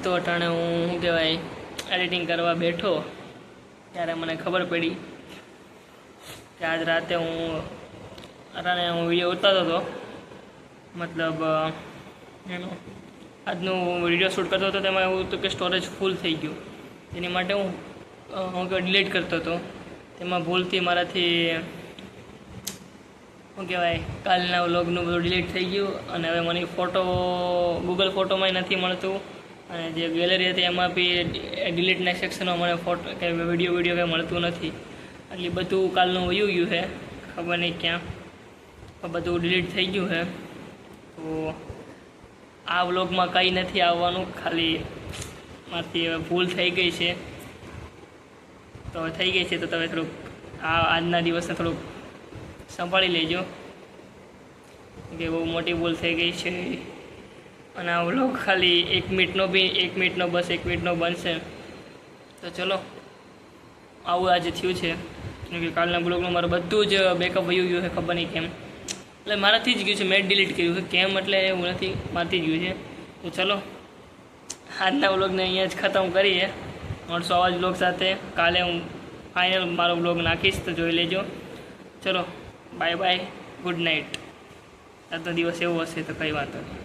તો અટાણે હું શું કહેવાય એડિટિંગ કરવા બેઠો ત્યારે મને ખબર પડી કે આજ રાતે હું વિડીયો ઉતારતો હતો, મતલબ એનો આજનું વિડીયો શૂટ કરતો હતો તેમાં એવું હતું કે સ્ટોરેજ ફૂલ થઈ ગયું. એની માટે હું ડિલીટ કરતો હતો. તેમાં ભૂલથી મારાથી શું કહેવાય કાલના વ્લોગનું બધું ડિલીટ થઈ ગયું અને હવે મને ફોટો ગૂગલ ફોટોમાંય નથી મળતું અને જે ગેલેરી હતી એમાં બી ડિલીટના સેક્શનમાં મને ફોટો કે વિડીયો કંઈ મળતું નથી. એટલે બધું કાલનું વયું ગયું છે, ખબર નહીં ક્યાં, પણ બધું ડિલીટ થઈ ગયું છે. તો આ વ્લોગમાં કંઈ નથી આવવાનું, ખાલી મારાથી ભૂલ થઈ ગઈ છે. તો થઈ ગઈ છે તો તમે થોડુંક આજના દિવસને થોડુંક સંભાળી લેજો કે બહુ મોટી ભૂલ થઈ ગઈ છે. અને આ વ્લોગ ખાલી 1 મિનિટનો બસ 1 મિનિટનો બનશે. તો ચલો, આવું આજે થયું છે કે કાલના બ્લોગનું મારું બધું જ બેકઅપ વયું ગયું છે, ખબર નહીં કેમ. એટલે મારાથી જ ગયું છે, મેં ડિલીટ કર્યું છે. કેમ એટલે એવું નથી, મારાથી જ ગયું છે. તો ચલો, આજના વ્લોગને અહીંયા જ ખતમ કરીએ. મળશો આવા જ વ્લોગ સાથે. કાલે હું ફાઇનલ મારો વ્લોગ નાખીશ, તો જોઈ લેજો. ચલો, બાય બાય, ગુડ નાઇટ. આજનો દિવસ એવો હશે તો કંઈ વાંધો નહીં.